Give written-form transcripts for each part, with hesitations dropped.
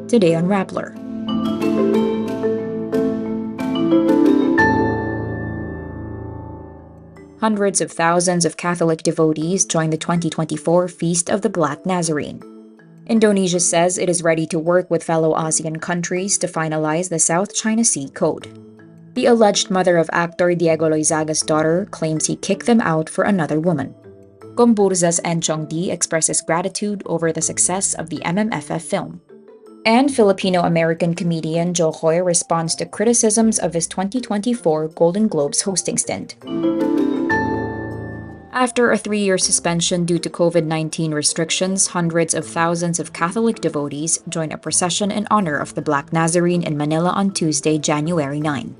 Today on Rappler. Hundreds of thousands of Catholic devotees joined the 2024 Feast of the Black Nazarene. Indonesia says it is ready to work with fellow ASEAN countries to finalize the South China Sea Code. The alleged mother of actor Diego Loyzaga's daughter claims he kicked them out for another woman. GomBurZa's Enchong Dee expresses gratitude over the success of the MMFF film. And Filipino-American comedian Buhay responds to criticisms of his 2024 Golden Globes hosting stint. After a 3-year suspension due to COVID-19 restrictions, hundreds of thousands of Catholic devotees joined a procession in honor of the Black Nazarene in Manila on Tuesday, January 9.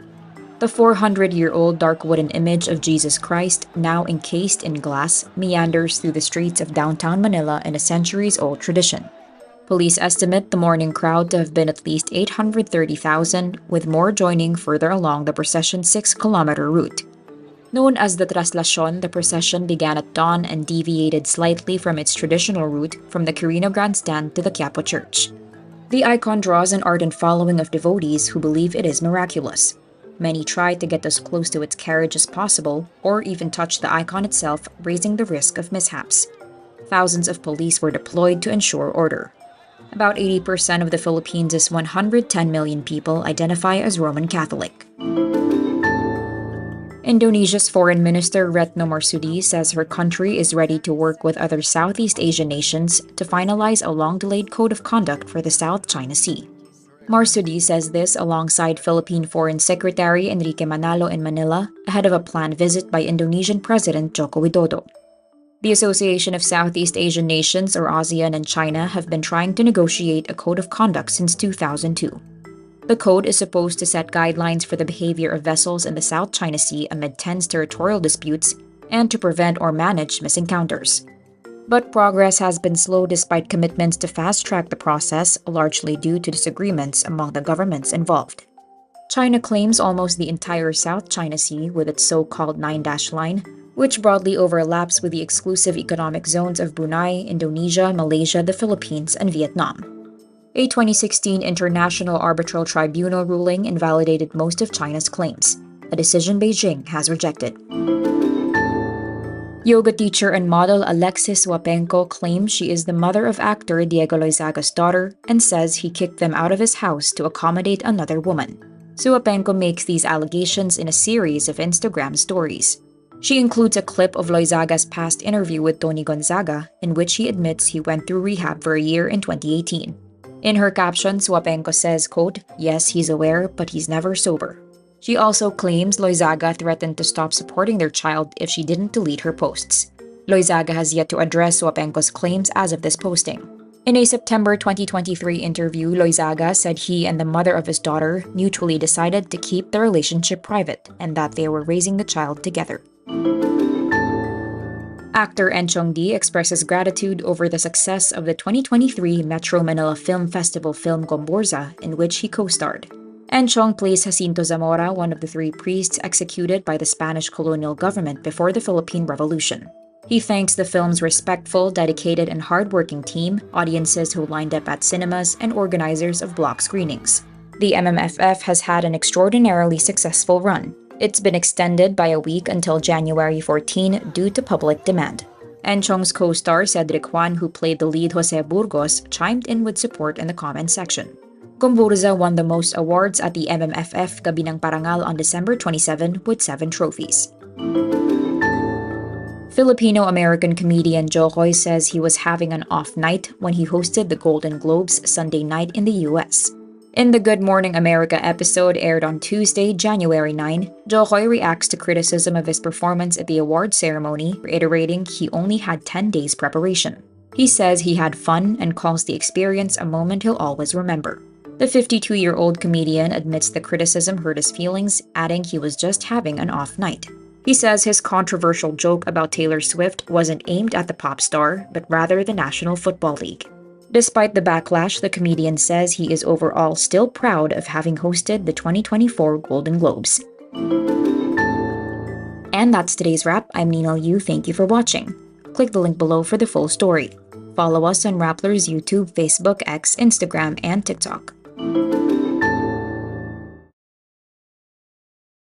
The 400-year-old dark wooden image of Jesus Christ, now encased in glass, meanders through the streets of downtown Manila in a centuries-old tradition. Police estimate the morning crowd to have been at least 830,000, with more joining further along the procession's 6-kilometer route. Known as the Traslacion, the procession began at dawn and deviated slightly from its traditional route from the Quirino Grandstand to the Quiapo Church. The icon draws an ardent following of devotees who believe it is miraculous. Many try to get as close to its carriage as possible, or even touch the icon itself, raising the risk of mishaps. Thousands of police were deployed to ensure order. About 80% of the Philippines' 110 million people identify as Roman Catholic. Indonesia's Foreign Minister Retno Marsudi says her country is ready to work with other Southeast Asian nations to finalize a long-delayed code of conduct for the South China Sea. Marsudi says this alongside Philippine Foreign Secretary Enrique Manalo in Manila ahead of a planned visit by Indonesian President Joko Widodo. The Association of Southeast Asian Nations, or ASEAN, and China have been trying to negotiate a code of conduct since 2002. The code is supposed to set guidelines for the behavior of vessels in the South China Sea amid tense territorial disputes and to prevent or manage misencounters. But progress has been slow despite commitments to fast-track the process, largely due to disagreements among the governments involved. China claims almost the entire South China Sea with its so-called 9-dash line, which broadly overlaps with the exclusive economic zones of Brunei, Indonesia, Malaysia, the Philippines, and Vietnam. A 2016 International Arbitral Tribunal ruling invalidated most of China's claims, a decision Beijing has rejected. Yoga teacher and model Alexis Wapenko claims she is the mother of actor Diego Loyzaga's daughter and says he kicked them out of his house to accommodate another woman. Wapenko makes these allegations in a series of Instagram stories. She includes a clip of Loyzaga's past interview with Tony Gonzaga, in which he admits he went through rehab for a year in 2018. In her caption, Wapenko says, quote, "Yes, he's aware, but he's never sober." She also claims Loyzaga threatened to stop supporting their child if she didn't delete her posts. Loyzaga has yet to address Wapenko's claims as of this posting. In a September 2023 interview, Loyzaga said he and the mother of his daughter mutually decided to keep the relationship private and that they were raising the child together. Actor Enchong Dee expresses gratitude over the success of the 2023 Metro Manila Film Festival film GomBurZa, in which he co-starred. Enchong plays Jacinto Zamora, one of the 3 priests executed by the Spanish colonial government before the Philippine Revolution. He thanks the film's respectful, dedicated, and hardworking team, audiences who lined up at cinemas, and organizers of block screenings. The MMFF has had an extraordinarily successful run. It's been extended by a week until January 14 due to public demand. Enchong's co-star Cedric Juan, who played the lead Jose Burgos, chimed in with support in the comment section. GomBurZa won the most awards at the MMFF Gabi ng Parangal on December 27 with 7 trophies. Filipino-American comedian Buhay says he was having an off night when he hosted the Golden Globes Sunday night in the US. In the Good Morning America episode aired on Tuesday, January 9, Buhay reacts to criticism of his performance at the award ceremony, reiterating he only had 10 days preparation. He says he had fun and calls the experience a moment he'll always remember. The 52-year-old comedian admits the criticism hurt his feelings, adding he was just having an off night. He says his controversial joke about Taylor Swift wasn't aimed at the pop star, but rather the National Football League. Despite the backlash, the comedian says he is overall still proud of having hosted the 2024 Golden Globes. And that's today's wrap. I'm Nino Yu. Thank you for watching. Click the link below for the full story. Follow us on Rappler's YouTube, Facebook, X, Instagram, and TikTok.